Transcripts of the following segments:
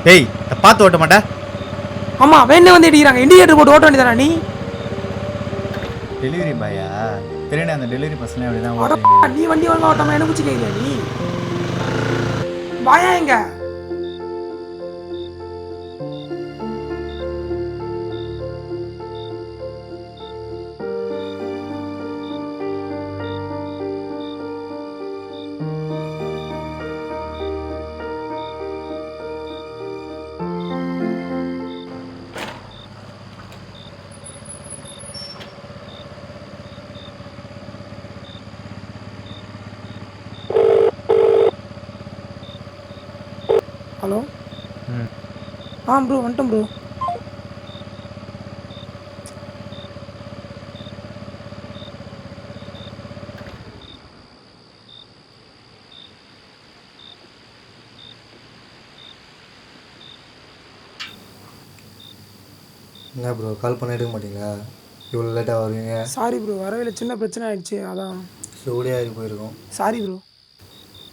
டேய் பார்த்து ஓட்ட மாட்டேன். ஆமாம் வேணே வந்து இடிக்கிறாங்க. இண்டிகேட்டர் போட்டு ஓட்ட வேண்டியதானே நீ? டெலிவரி பாயா? தெரியல, அந்த டெலிவரி பசங்க அப்படி தான் அட, ஓட்டுறீங்க. நீ வண்டி ஒழுங்கா ஓட்டாம என்ன குச்சி கேட்கல நீ? வாயா எங்க? ஹலோ. ப்ரோ வந்துட்டேன் ப்ரோ. என்ன ப்ரோ கால் பண்ண எடுக்க மாட்டீங்களா? இவ்வளோ லேட்டாக வருவீங்க? சாரி ப்ரோ, வரவேல சின்ன பிரச்சனை ஆயிடுச்சு அதான். ஜோடியாக போயிருக்கோம். Sorry bro.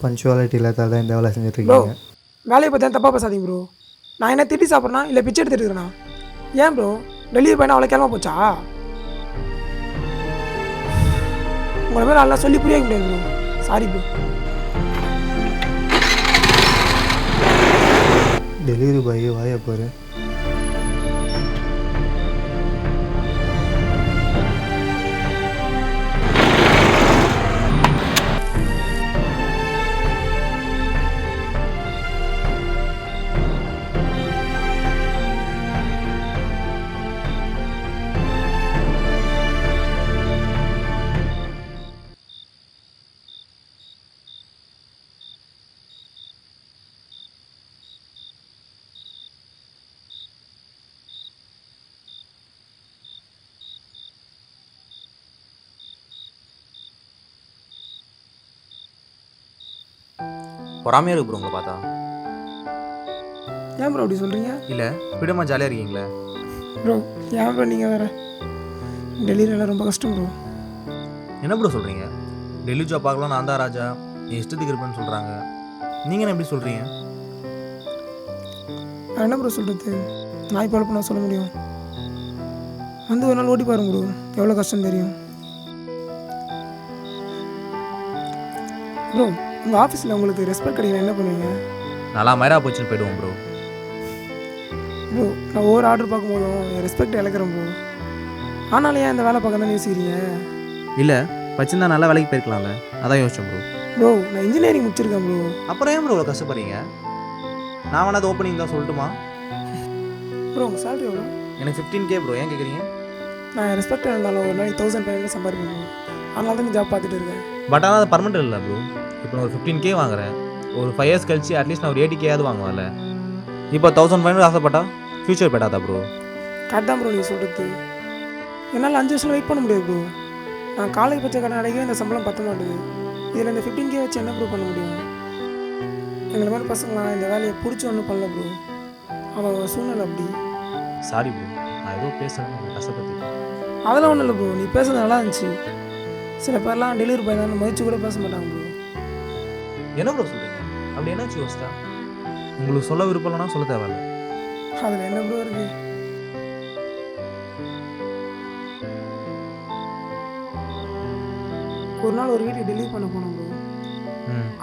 பஞ்சுவாலிட்டி இல்லாதால் தான் இந்த வேலை ப்ரோ செஞ்சிட்ருக்கீங்க. வேலையை பற்றி தப்பாக பேசாதீங்க ப்ரோ. நான் என்ன திட்டி சாப்பிட்றேனா இல்லை பிச்சை எடுத்துட்டு இருக்கிறேனா? ஏன் ப்ரோ டெலிவரி பையனா அவ்வளோ கிளம்ப போச்சா? உங்களை மாதிரி நல்லா சொல்லி புரிய முடியாது bro. Sorry bro. Delivery boy வாய போரு. பொறாமையாக இருக்கு ப்ரோ உங்களை பார்த்தா. ஏன் ப்ரோ அப்படி சொல்கிறீங்க? இல்லை விடமா ஜாலியாக இருக்கீங்களே. ப்ரோ ஏன் ப்ரோ நீங்கள் வேறு? டெலிவரியெல்லாம் ரொம்ப கஷ்டம் ப்ரோ. என்ன ப்ரோ சொல்கிறீங்க? டெல்லி ஜாப் பார்க்கலாம் நான் தான் ராஜா, என் இஷ்டத்துக்கு இருப்பேன்னு சொல்கிறாங்க. நீங்கள் என்ன எப்படி சொல்கிறீங்க? நான் என்ன ப்ரோ சொல்கிறது? நான் இப்போ நான் சொல்ல முடியும். வந்து ஒரு நாள் ஓட்டி பாருங்க ப்ரோ, எவ்வளோ கஷ்டம் தெரியும். ப்ரோ உங்கள் ஆஃபீஸில் உங்களுக்கு ரெஸ்பெக்ட் கிடைக்கல என்ன பண்ணுவீங்க? நல்லா மயிரா போச்சுன்னு போயிடுவோம் ப்ரோ. ப்ரோ நான் ஒவ்வொரு ஆர்டர் பார்க்கும்போதும் என் ரெஸ்பெக்ட் இழக்கிறேன் ப்ரோ. ஆனாலும் ஏன் இந்த வேலை பார்க்க தான் யோசிக்கிறீங்க? இல்லை வச்சுருந்தா நல்லா வேலைக்கு போயிருக்கலாம்ல, அதான் யோசிச்சேன் ப்ரோ. ப்ரோ நான் இன்ஜினியரிங் முடிச்சிருக்கேன் ப்ரோ. அப்புறம் ஏன் ப்ரோ இவ்வளோ கஷ்டப்படுறீங்க? நான் வேணா அது ஓப்பனிங் தான் சொல்லட்டுமா? ப்ரோ உங்கள் சேலரி எவ்வளோ? எனக்கு 15K ப்ரோ. ஏன் கேட்குறீங்க? நான் ரெஸ்பெக்ட் இருந்தாலும் ஒரு நாளைக்கு 1500 சம்பாதிப்பேன் ப்ரோ. அதனால தான் ஜாப் பார்த்துட்டு இருக்கேன். பட் ஆனால் அது பர்மனெண்ட் இல்லை ப்ரோ. இப்போ நான் ஒரு 15K வாங்குறேன், ஒரு 5 years கழிச்சு அட்லீஸ்ட் நான் ஒரு 80K வாங்குவேன்ல. இப்போ 1500 ஆசைப்பட்டா ஃபியூச்சர் பெட்டாதா ப்ரோ? கரெக்ட் தான் ப்ரோ நீங்கள் சொல்கிறது. என்னால் 5 வருஷம் வெயிட் பண்ண முடியாது ப்ரோ. நான் காலேஜ் பச்சை கடன் அடைக்கவே இந்த சம்பளம் பற்ற மாட்டேது. இதில் இந்த 15K வச்சு என்ன ப்ரோ பண்ண முடியும்? எங்களை மாதிரி பசங்களாம் இந்த வேலையை பிடிச்சி ஒன்றும் பண்ணல ப்ரோ. அவன் சூழ்நிலை அப்படி. சாரி ப்ரோ, நான் ஏதோ பேசுகிறேன் உங்களை கஷ்டப்படுத்திட்டேன். அதெல்லாம் ஒன்றும் இல்லை ப்ரோ, நீ பேசுறது நல்லா இருந்துச்சு. சில பேர்லாம் டெலிவரி பாய் தான் மதிச்சு கூட பேச மாட்டாங்க ப்ரோ. என்ன ப்ரோ சொல்கிறீங்க? அப்படி என்னாச்சு யோசிச்சா? உங்களுக்கு சொல்ல விருப்பம் இல்லைனா சொல்ல தேவையில்ல. அதில் என்ன ப்ரோ இருக்கு? ஒரு நாள் ஒரு வீட்டுக்கு டெலிவரி பண்ண போனோம் ப்ரோ.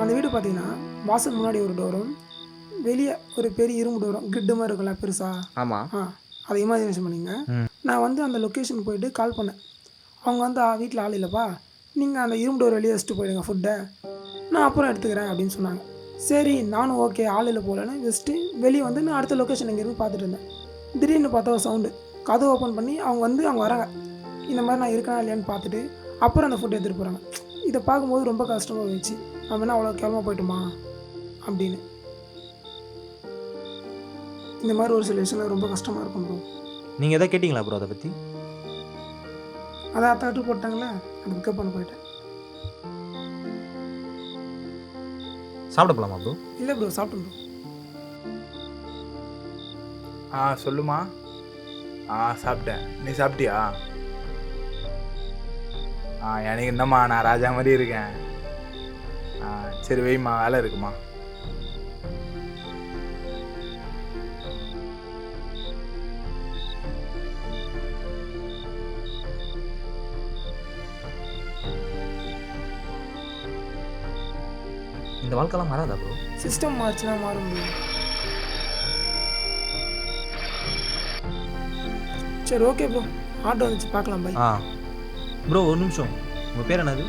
அந்த வீடு பார்த்தீங்கன்னா வாசல் முன்னாடி ஒரு டோரும், வெளியே ஒரு பெரிய இரும்பு டோரும் கிரிட்டு மாதிரி இருக்கும்ல பெருசா. ஆமாம். அதை இமேஜினேஷன் பண்ணிங்க. நான் வந்து அந்த லொக்கேஷன் போயிட்டு கால் பண்ணேன். அவங்க வந்து வீட்டில் ஆள் இல்லைப்பா, நீங்கள் அந்த இரும்பு டோர் வெளியே வச்சுட்டு போயிடுங்க ஃபுட்டை, நான் அப்புறம் எடுத்துக்கிறேன் அப்படின்னு சொன்னாங்க. சரி நானும் ஓகே ஆள் இல்லை போகலன்னு வச்சுட்டு வெளியே வந்து நான் அடுத்த லொக்கேஷன் இங்கேருந்து பார்த்துட்டு இருந்தேன். திடீர்னு பார்த்தா ஒரு சவுண்டு, கதவு ஓப்பன் பண்ணி அவங்க வந்து அவங்க வராங்க. இந்த மாதிரி நான் இருக்கேனா இல்லையான்னு பார்த்துட்டு அப்புறம் அந்த ஃபுட்டை எடுத்துகிட்டு போகிறாங்க. இதை பார்க்கும்போது ரொம்ப கஷ்டமாக இருந்துச்சு. நம்ம என்ன அவ்வளோ கிளம்ப போயிட்டோமா அப்படின்னு. இந்த மாதிரி ஒரு சில விஷயம் ரொம்ப கஷ்டமாக இருக்கும் ப்ரோ. நீங்கள் எதாவது கேட்டிங்களா ப்ரோ அதை பற்றி? அதை அத்தாட்டு போட்டாங்களே, அது பிக்கப் பண்ண போயிட்டேன். சாப்பிட போகலாமா ப்ரோ? இல்லை ப்ரோ சாப்பிட்டேன் ப்ரோ. சொல்லுமா. சாப்பிட்டேன். நீ சாப்பிட்டியா? எனக்கு என்னம்மா, நான் ராஜா மாதிரி இருக்கேன். சரி வைம்மா, வேலை இருக்குமா? இந்த வாழ்க்கைலாம் மாறாதா ப்ரோ? சிஸ்டம் மாறுச்சுன்னா மாறும் ப்ரோ. சரி ஓகே ப்ரோ, ஆட்டோ வந்துச்சு பார்க்கலாம். பை. ஆ ப்ரோ ஒரு நிமிஷம், உங்கள் பேர் என்னது?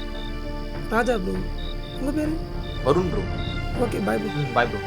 ராஜா ப்ரோ. உங்கள் பேர்? Varun bro. Okay bye bro. Bye bro.